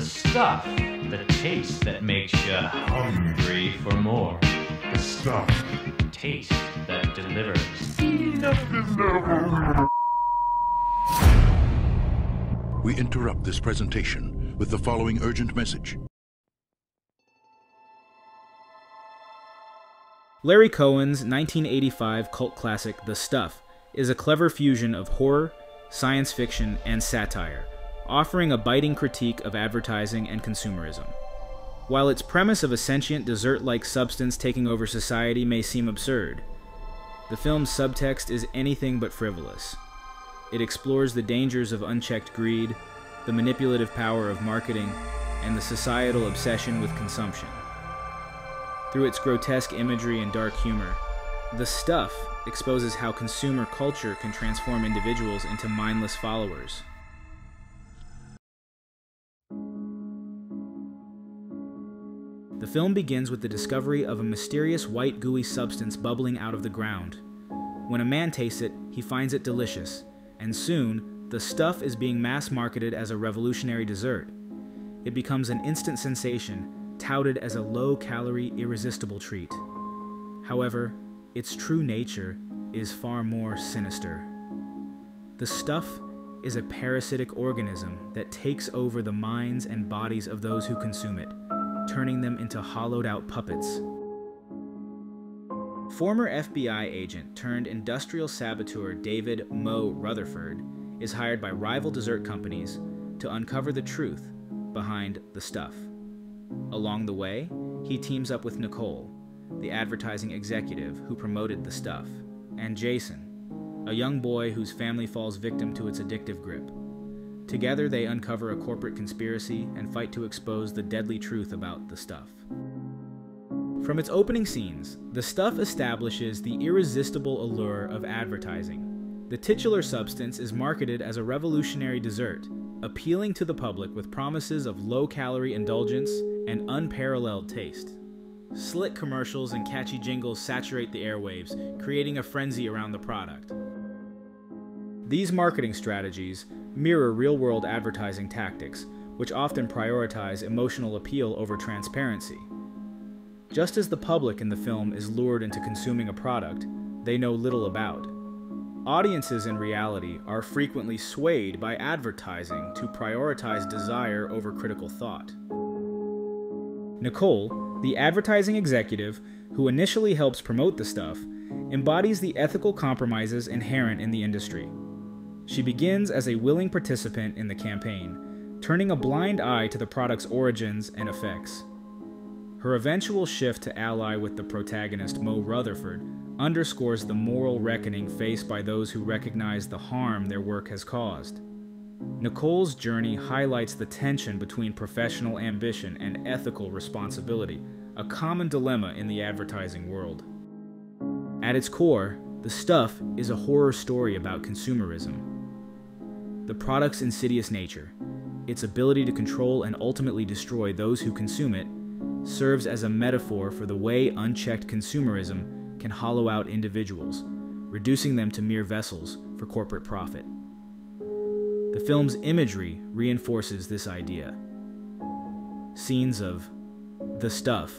stuff, the taste that makes you hungry for more. The stuff, taste that delivers. We interrupt this presentation with the following urgent message. Larry Cohen's 1985 cult classic, The Stuff, is a clever fusion of horror, science fiction, and satire, offering a biting critique of advertising and consumerism. While its premise of a sentient dessert-like substance taking over society may seem absurd, the film's subtext is anything but frivolous. It explores the dangers of unchecked greed, the manipulative power of marketing, and the societal obsession with consumption. Through its grotesque imagery and dark humor, The Stuff exposes how consumer culture can transform individuals into mindless followers. The film begins with the discovery of a mysterious white gooey substance bubbling out of the ground. When a man tastes it, he finds it delicious, and soon, the stuff is being mass-marketed as a revolutionary dessert. It becomes an instant sensation, touted as a low-calorie, irresistible treat. However, its true nature is far more sinister. The stuff is a parasitic organism that takes over the minds and bodies of those who consume it, turning them into hollowed-out puppets. Former FBI agent turned industrial saboteur David Mo Rutherford is hired by rival dessert companies to uncover the truth behind the stuff. Along the way, he teams up with Nicole, the advertising executive who promoted the stuff, and Jason, a young boy whose family falls victim to its addictive grip. Together, they uncover a corporate conspiracy and fight to expose the deadly truth about the stuff. From its opening scenes, the stuff establishes the irresistible allure of advertising. The titular substance is marketed as a revolutionary dessert, appealing to the public with promises of low-calorie indulgence and unparalleled taste. Slick commercials and catchy jingles saturate the airwaves, creating a frenzy around the product. These marketing strategies mirror real-world advertising tactics, which often prioritize emotional appeal over transparency. Just as the public in the film is lured into consuming a product they know little about, audiences in reality are frequently swayed by advertising to prioritize desire over critical thought. Nicole, the advertising executive who initially helps promote the stuff, embodies the ethical compromises inherent in the industry. She begins as a willing participant in the campaign, turning a blind eye to the product's origins and effects. Her eventual shift to ally with the protagonist, Mo Rutherford, underscores the moral reckoning faced by those who recognize the harm their work has caused. Nicole's journey highlights the tension between professional ambition and ethical responsibility, a common dilemma in the advertising world. At its core, The Stuff is a horror story about consumerism. The product's insidious nature, its ability to control and ultimately destroy those who consume it, serves as a metaphor for the way unchecked consumerism can hollow out individuals, reducing them to mere vessels for corporate profit. The film's imagery reinforces this idea. Scenes of the stuff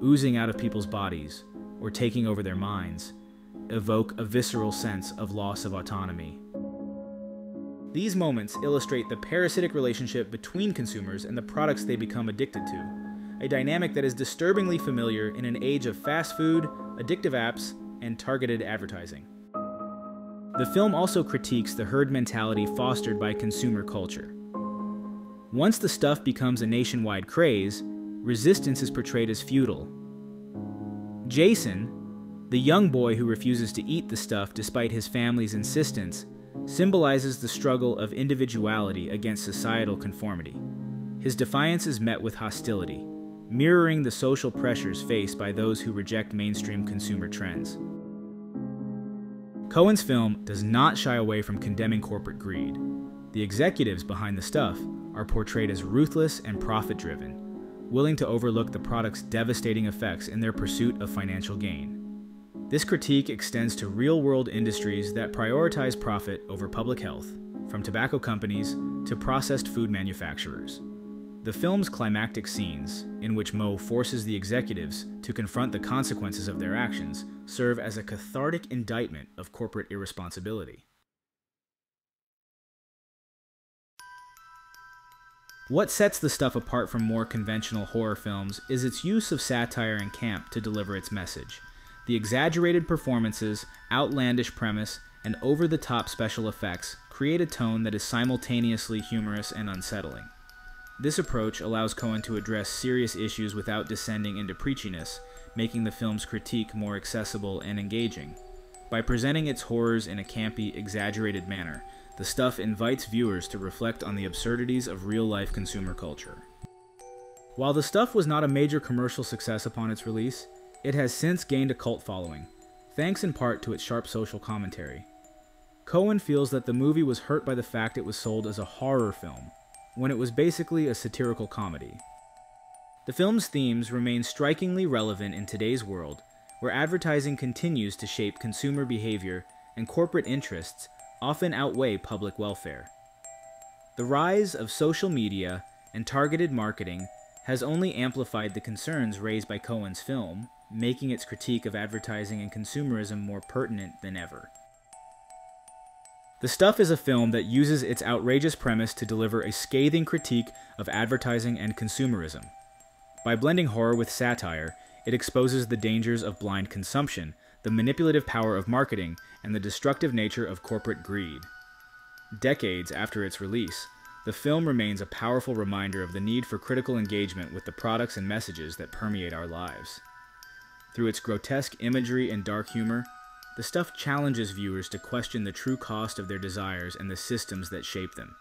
oozing out of people's bodies or taking over their minds evoke a visceral sense of loss of autonomy. These moments illustrate the parasitic relationship between consumers and the products they become addicted to, a dynamic that is disturbingly familiar in an age of fast food, addictive apps, and targeted advertising. The film also critiques the herd mentality fostered by consumer culture. Once the stuff becomes a nationwide craze, resistance is portrayed as futile. Jason, the young boy who refuses to eat the stuff despite his family's insistence, symbolizes the struggle of individuality against societal conformity. His defiance is met with hostility, mirroring the social pressures faced by those who reject mainstream consumer trends. Cohen's film does not shy away from condemning corporate greed. The executives behind the stuff are portrayed as ruthless and profit-driven, willing to overlook the product's devastating effects in their pursuit of financial gain. This critique extends to real-world industries that prioritize profit over public health, from tobacco companies to processed food manufacturers. The film's climactic scenes, in which Moe forces the executives to confront the consequences of their actions, serve as a cathartic indictment of corporate irresponsibility. What sets the stuff apart from more conventional horror films is its use of satire and camp to deliver its message. The exaggerated performances, outlandish premise, and over-the-top special effects create a tone that is simultaneously humorous and unsettling. This approach allows Coen to address serious issues without descending into preachiness, making the film's critique more accessible and engaging. By presenting its horrors in a campy, exaggerated manner, The Stuff invites viewers to reflect on the absurdities of real-life consumer culture. While The Stuff was not a major commercial success upon its release, it has since gained a cult following, thanks in part to its sharp social commentary. Coen feels that the movie was hurt by the fact it was sold as a horror film, when it was basically a satirical comedy. The film's themes remain strikingly relevant in today's world, where advertising continues to shape consumer behavior and corporate interests often outweigh public welfare. The rise of social media and targeted marketing has only amplified the concerns raised by Coen's film, making its critique of advertising and consumerism more pertinent than ever. The Stuff is a film that uses its outrageous premise to deliver a scathing critique of advertising and consumerism. By blending horror with satire, it exposes the dangers of blind consumption, the manipulative power of marketing, and the destructive nature of corporate greed. Decades after its release, the film remains a powerful reminder of the need for critical engagement with the products and messages that permeate our lives. Through its grotesque imagery and dark humor, The Stuff challenges viewers to question the true cost of their desires and the systems that shape them.